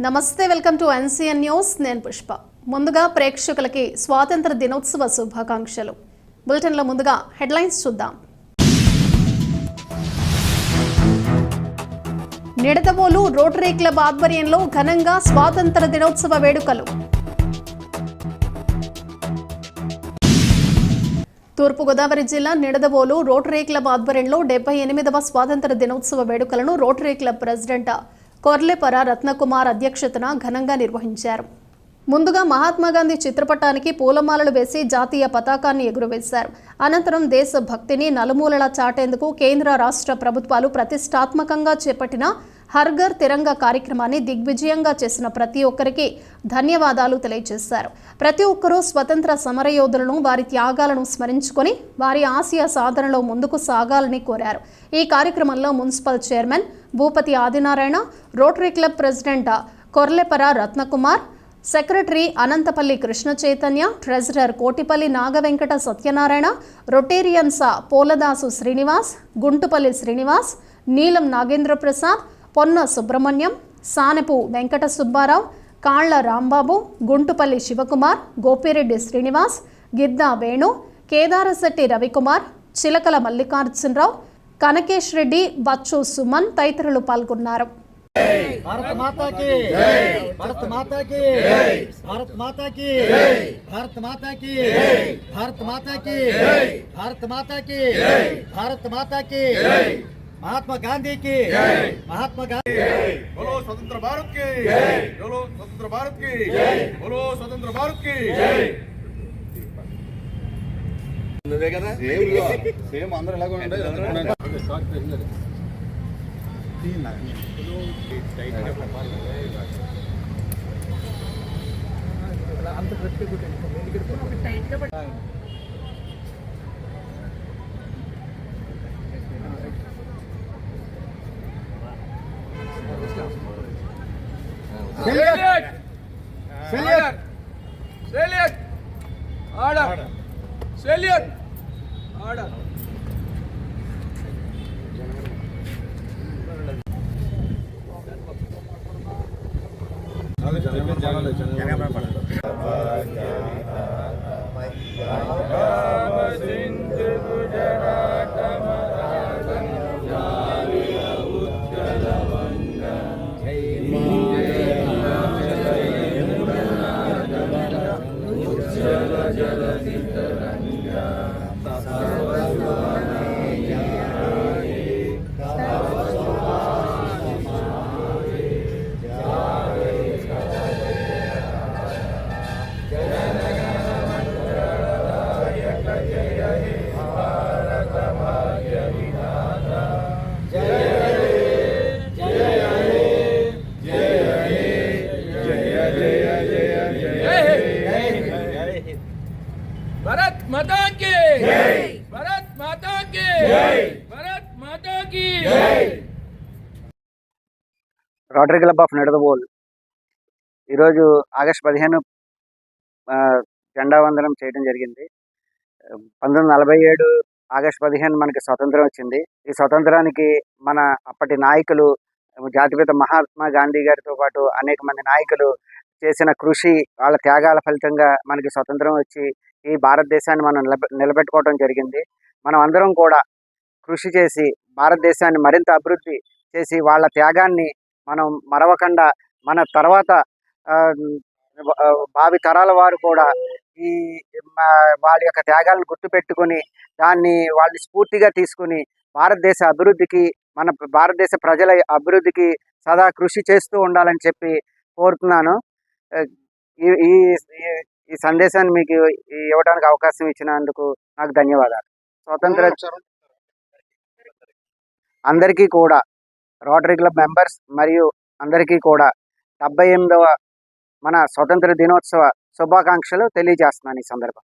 నమస్తే, welcome to NCN news. నేను పుష్ప. ముందుగా ప్రేక్షకులకి స్వాతంత్ర దినోత్సవ శుభాకాంక్షలు. బులెటిన్లో ముందుగా హెడ్లైన్స్ చూద్దాం. నిడదవోలు రోటరీ క్లబ్ ఆధ్వర్యంలో ఘనంగా స్వాతంత్ర దినోత్సవ వేడుకలు. తూర్పుగోదావరి జిల్లా నిడదవోలు రోటరీ క్లబ్ ఆధ్వర్యంలో 78వ స్వాతంత్ర దినోత్సవ వేడుకలను rotary club president Korlepara Ratnakumar అధ్యక్షతన ఘనంగా నిర్వహించారు. ముందుగా మహాత్మాగాంధీ చిత్రపటానికి పూలమాలలు వేసి జాతీయ పతాకాన్ని ఎగురవేశారు. అనంతరం దేశభక్తిని నలుమూలలా చాటేందుకు కేంద్ర రాష్ట్ర ప్రభుత్వాలు ప్రతిష్టాత్మకంగా చేపట్టిన హర్ఘర్ తిరంగా కార్యక్రమాన్ని దిగ్విజయంగా చేసిన ప్రతి ఒక్కరికి ధన్యవాదాలు తెలియజేశారు. ప్రతి ఒక్కరూ స్వతంత్ర సమరయోధులను, వారి త్యాగాలను స్మరించుకొని వారి ఆశయ సాధనలో ముందుకు సాగాలని కోరారు. ఈ కార్యక్రమంలో municipal chairman Bhupathi Adinarayana, rotary club president Korlepara Ratnakumar, secretary Anantapalli Krishna Chaitanya, treasurer Kotipalli Nagavenkata Satyanarayana, rotarians Poladasu Srinivas, Guntupalli Srinivas, Neelam Nagendra Prasad, పొన్న సుబ్రహ్మణ్యం, సానెపు వెంకట సుబ్బారావు, కాళ్ల రాంబాబు, గుంటుపల్లి శివకుమార్, గోపిరెడ్డి శ్రీనివాస్, గిద్దా వేణు, కేదారశెట్టి రవికుమార్, చిలకల మల్లికార్జునరావు, కనకేష్ రెడ్డి, బచ్చు సుమన్ తదితరులు పాల్గొన్నారు. भारत माता की भारत माता की भारत माता की भारत माता की भारत माता की भारत माता की भारत माता की महात्मा गांधी की महात्मा गांधी बोलो स्वतंत्र भारत की बोलो स्वतंत्र भारत की बोलो स्वतंत्र भारत की సేమ్ అందరూ ఎలాగో ఉంటాయి. भारत माता की जय, भारत माता की जय, भारत माता की जय. రోటరీ క్లబ్ ఆఫ్ నిడదవోలు ఈరోజు ఆగస్టు 15 జెండా వందనం చేయడం జరిగింది. 1947 ఆగస్టు 15 మనకి స్వతంత్రం వచ్చింది. ఈ స్వతంత్రానికి మన అప్పటి నాయకులు జాతిపిత మహాత్మా గాంధీ గారితో పాటు అనేక మంది నాయకులు చేసిన కృషి, వాళ్ళ త్యాగాల ఫలితంగా మనకి స్వతంత్రం వచ్చి ఈ భారతదేశాన్ని మనం నిలబెట్టుకోవడం జరిగింది. మనం అందరం కూడా కృషి చేసి భారతదేశాన్ని మరింత అభివృద్ధి చేసి వాళ్ళ త్యాగాన్ని మనం మరవకుండా మన తర్వాత భావి తరాల వారు కూడా ఈ వాళ్ళ యొక్క త్యాగాలను గుర్తుపెట్టుకొని దాన్ని వాళ్ళని స్ఫూర్తిగా తీసుకుని భారతదేశ అభివృద్ధికి, మన భారతదేశ ప్రజల అభివృద్ధికి సదా కృషి చేస్తూ ఉండాలని చెప్పి కోరుతున్నాను. ఈ ఈ సందేశాన్ని మీకు ఇవ్వడానికి అవకాశం ఇచ్చినందుకు నాకు ధన్యవాదాలు. స్వతంత్ర అందరికీ కూడా, రోటరీ క్లబ్ మెంబర్స్ మరియు అందరికీ కూడా 78వ మన స్వతంత్ర దినోత్సవ శుభాకాంక్షలు తెలియజేస్తున్నాను ఈ సందర్భం.